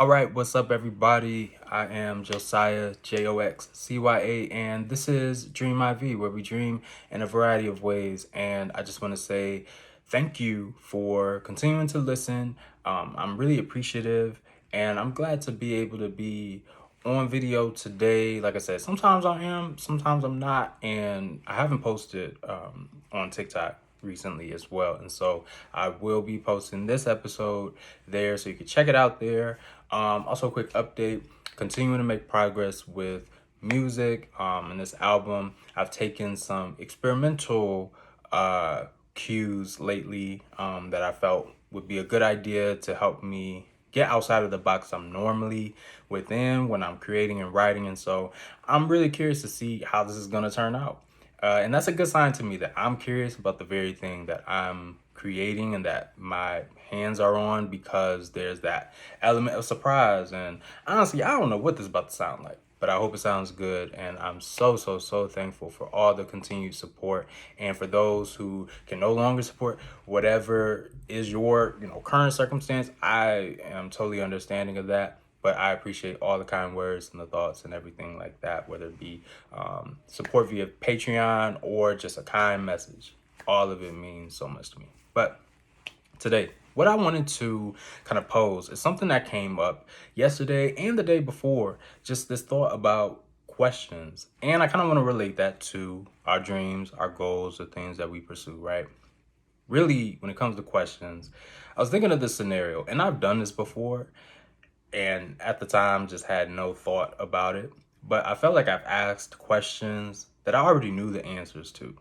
All right, what's up, everybody? I am Josiah, Joxcya, and this is DREAMiV, where we dream in a variety of ways. And I just want to say thank you for continuing to listen. I'm really appreciative, and I'm glad to be able to be on video today. Like I said, sometimes I am, sometimes I'm not, and I haven't posted on TikTok recently as well, and so I will be posting this episode there, so you can check it out there. Also, a quick update: continuing to make progress with music. In this album, I've taken some experimental cues lately that I felt would be a good idea to help me get outside of the box I'm normally within when I'm creating and writing. And so I'm really curious to see how this is going to turn out. And that's a good sign to me that I'm curious about the very thing that I'm creating and that my hands are on, because there's that element of surprise. And honestly, I don't know what this is about to sound like, but I hope it sounds good. And I'm so thankful for all the continued support. And for those who can no longer support, whatever is your current circumstance, I am totally understanding of that. But I appreciate all the kind words and the thoughts and everything like that, whether it be support via Patreon or just a kind message. All of it means so much to me. But today, what I wanted to kind of pose is something that came up yesterday and the day before, just this thought about questions. And I kind of want to relate that to our dreams, our goals, the things that we pursue, right? Really, when it comes to questions, I was thinking of this scenario, and I've done this before, and at the time just had no thought about it. But I felt like I've asked questions that I already knew the answers to.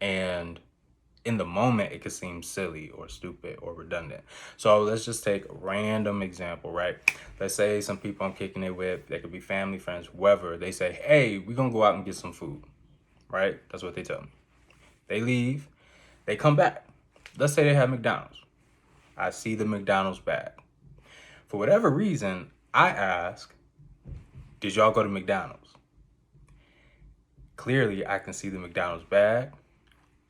And in the moment, it could seem silly or stupid or redundant. So let's just take a random example, right? Let's say some people I'm kicking it with, they could be family, friends, whoever. They say, hey, we're going to go out and get some food, right? That's what they tell me. They leave, they come back. Let's say they have McDonald's. I see the McDonald's bag. For whatever reason, I ask, did y'all go to McDonald's? Clearly, I can see the McDonald's bag.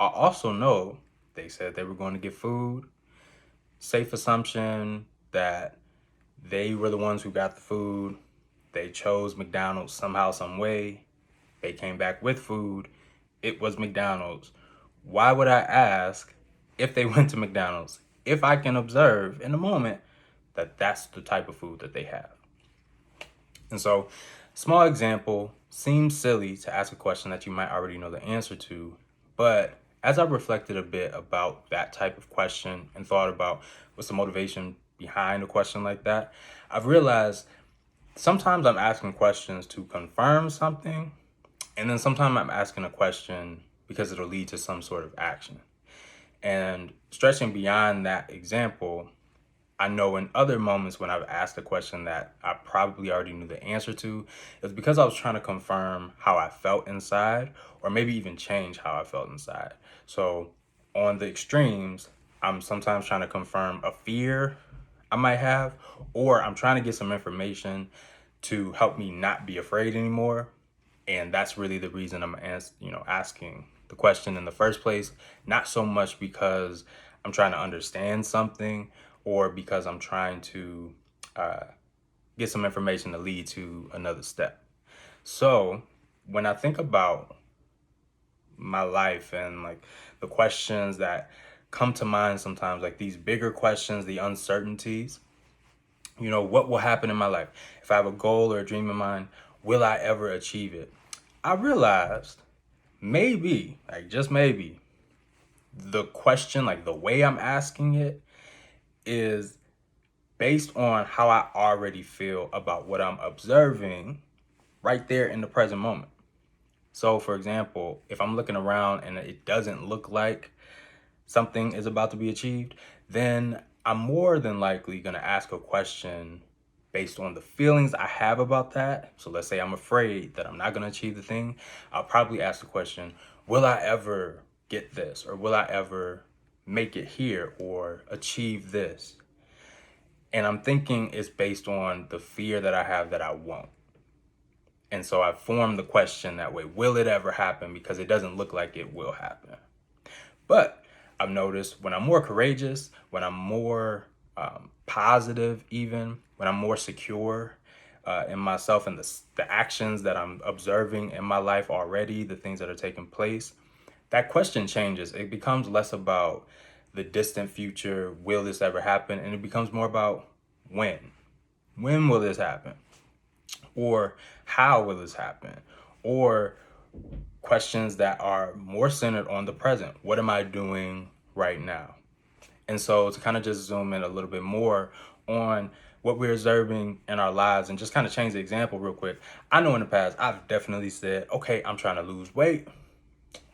I also know they said they were going to get food. Safe assumption that they were the ones who got the food. They chose McDonald's somehow, some way. They came back with food. It was McDonald's. Why would I ask if they went to McDonald's if I can observe in the moment that that's the type of food that they have? And so, small example, seems silly to ask a question that you might already know the answer to, but as I reflected a bit about that type of question and thought about what's the motivation behind a question like that, I've realized sometimes I'm asking questions to confirm something, and then sometimes I'm asking a question because it'll lead to some sort of action. And stretching beyond that example, I know in other moments when I've asked a question that I probably already knew the answer to, it was because I was trying to confirm how I felt inside, or maybe even change how I felt inside. So on the extremes, I'm sometimes trying to confirm a fear I might have, or I'm trying to get some information to help me not be afraid anymore. And that's really the reason I'm asking the question in the first place, not so much because I'm trying to understand something or because I'm trying to get some information to lead to another step. So when I think about my life and like the questions that come to mind sometimes, like these bigger questions, the uncertainties, what will happen in my life? If I have a goal or a dream in mind, will I ever achieve it? I realized maybe, like just maybe, the question, like the way I'm asking it, is based on how I already feel about what I'm observing right there in the present moment. So, for example, if I'm looking around and it doesn't look like something is about to be achieved, then I'm more than likely going to ask a question based on the feelings I have about that. So let's say I'm afraid that I'm not going to achieve the thing. I'll probably ask the question, will I ever get this? Or will I ever make it here or achieve this? And I'm thinking it's based on the fear that I have that I won't. And so I formed the question that way, will it ever happen? Because it doesn't look like it will happen. But I've noticed when I'm more courageous, when I'm more positive, even when I'm more secure in myself and the actions that I'm observing in my life already, the things that are taking place, that question changes. It becomes less about the distant future, will this ever happen? And it becomes more about when. When will this happen? Or how will this happen? Or questions that are more centered on the present. What am I doing right now? And so to kind of just zoom in a little bit more on what we're observing in our lives and just kind of change the example real quick. I know in the past, I've definitely said, okay, I'm trying to lose weight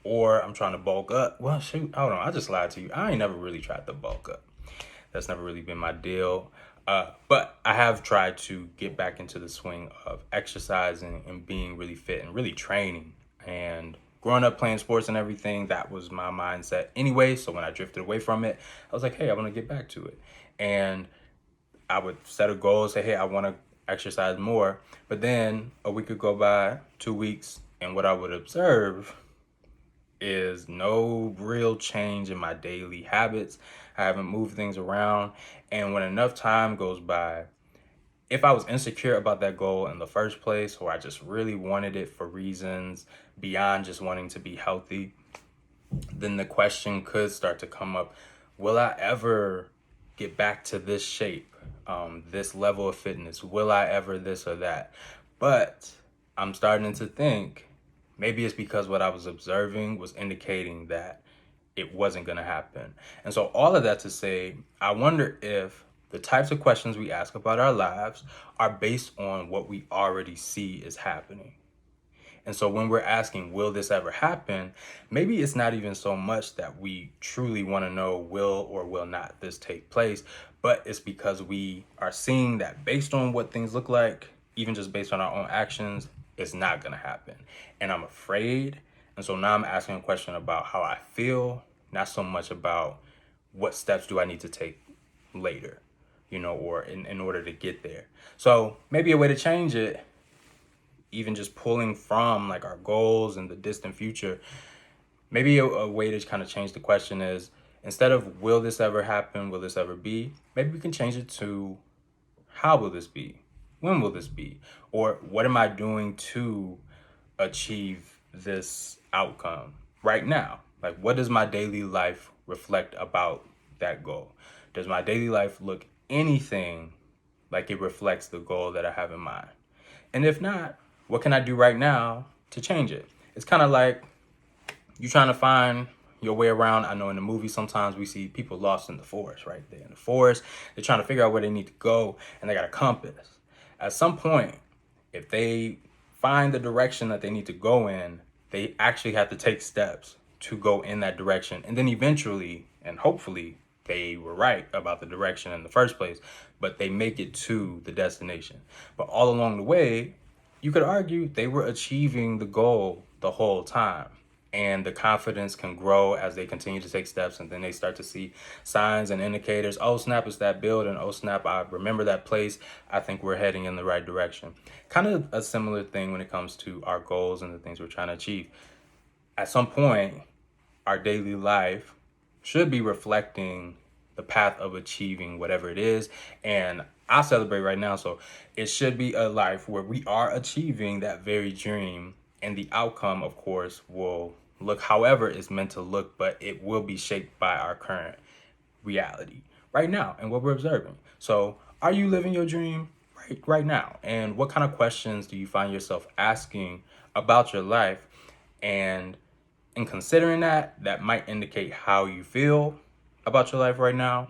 or I'm trying to bulk up. Well, shoot, hold on. I just lied to you. I ain't never really tried to bulk up. That's never really been my deal. But I have tried to get back into the swing of exercising and being really fit and really training. And growing up playing sports and everything, that was my mindset anyway. So when I drifted away from it, I was like, hey, I want to get back to it. And I would set a goal, say, hey, I want to exercise more. But then a week would go by, 2 weeks, and what I would observe is no real change in my daily habits. I haven't moved things around. And when enough time goes by, if I was insecure about that goal in the first place, or I just really wanted it for reasons beyond just wanting to be healthy, then the question could start to come up, will I ever get back to this shape, this level of fitness? Will I ever this or that? But I'm starting to think maybe it's because what I was observing was indicating that it wasn't going to happen. And so all of that to say, I wonder if the types of questions we ask about our lives are based on what we already see is happening. And so when we're asking, will this ever happen? Maybe it's not even so much that we truly want to know will or will not this take place, but it's because we are seeing that based on what things look like, even just based on our own actions, it's not going to happen. And I'm afraid. And so now I'm asking a question about how I feel, not so much about what steps do I need to take later, or in order to get there. So maybe a way to change it, even just pulling from like our goals and the distant future, maybe a way to kind of change the question is, instead of will this ever happen, will this ever be, maybe we can change it to how will this be? When will this be? Or what am I doing to achieve this outcome right now? Like, what does my daily life reflect about that goal? Does my daily life look anything like it reflects the goal that I have in mind? And if not, what can I do right now to change it? It's kind of like you trying to find your way around. I know in the movie sometimes we see people lost in the forest, right? They're in the forest. They're trying to figure out where they need to go, and they got a compass. At some point, if they find the direction that they need to go in, they actually have to take steps to go in that direction. And then eventually, and hopefully, they were right about the direction in the first place, but they make it to the destination. But all along the way, you could argue they were achieving the goal the whole time. And the confidence can grow as they continue to take steps, and then they start to see signs and indicators. Oh, snap, it's that building. Oh, snap, I remember that place. I think we're heading in the right direction. Kind of a similar thing when it comes to our goals and the things we're trying to achieve. At some point, our daily life should be reflecting the path of achieving whatever it is. And I celebrate right now. So it should be a life where we are achieving that very dream. And the outcome, of course, will look however it's meant to look, but it will be shaped by our current reality right now and what we're observing. So are you living your dream right now? And what kind of questions do you find yourself asking about your life? And in considering that, that might indicate how you feel about your life right now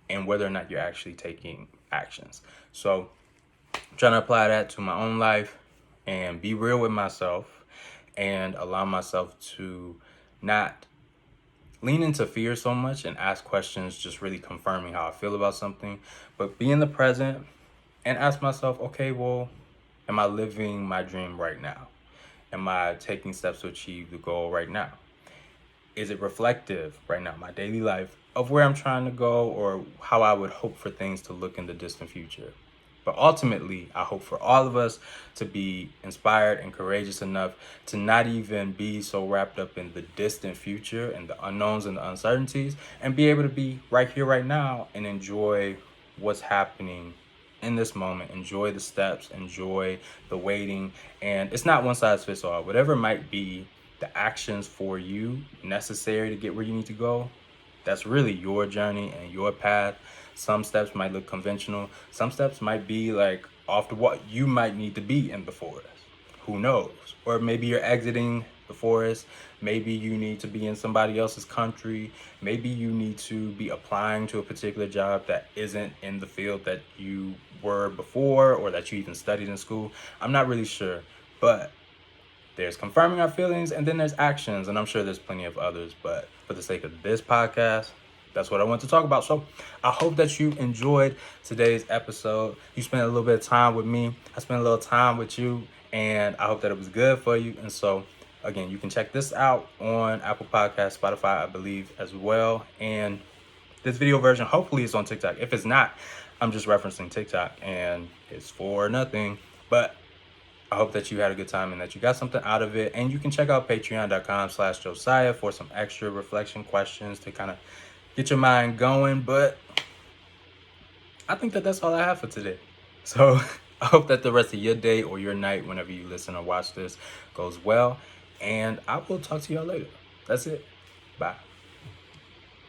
and whether or not you're actually taking actions. So I'm trying to apply that to my own life and be real with myself and allow myself to not lean into fear so much and ask questions just really confirming how I feel about something, but be in the present and ask myself, okay, well, am I living my dream right now? Am I taking steps to achieve the goal right now? Is it reflective right now, my daily life, of where I'm trying to go or how I would hope for things to look in the distant future? But ultimately, I hope for all of us to be inspired and courageous enough to not even be so wrapped up in the distant future and the unknowns and the uncertainties, and be able to be right here, right now, and enjoy what's happening in this moment. Enjoy the steps, enjoy the waiting. And it's not one size fits all. Whatever might be the actions for you necessary to get where you need to go, that's really your journey and your path. Some steps might look conventional. Some steps might be like off the what you might need to be in the forest. Who knows? Or maybe you're exiting the forest. Maybe you need to be in somebody else's country. Maybe you need to be applying to a particular job that isn't in the field that you were before or that you even studied in school. I'm not really sure, but there's confirming our feelings and then there's actions, and I'm sure there's plenty of others, but for the sake of this podcast, that's what I want to talk about. So I hope that you enjoyed today's episode. You spent a little bit of time with me. I spent a little time with you, and I hope that it was good for you. And so again, you can check this out on Apple Podcasts, Spotify, I believe, as well. And this video version, hopefully it's on TikTok. If it's not, I'm just referencing TikTok and it's for nothing. But I hope that you had a good time and that you got something out of it. And you can check out patreon.com/Josiah for some extra reflection questions to kind of get your mind going. But I think that that's all I have for today. So I hope that the rest of your day or your night, whenever you listen or watch this, goes well. And I will talk to y'all later. That's it. Bye.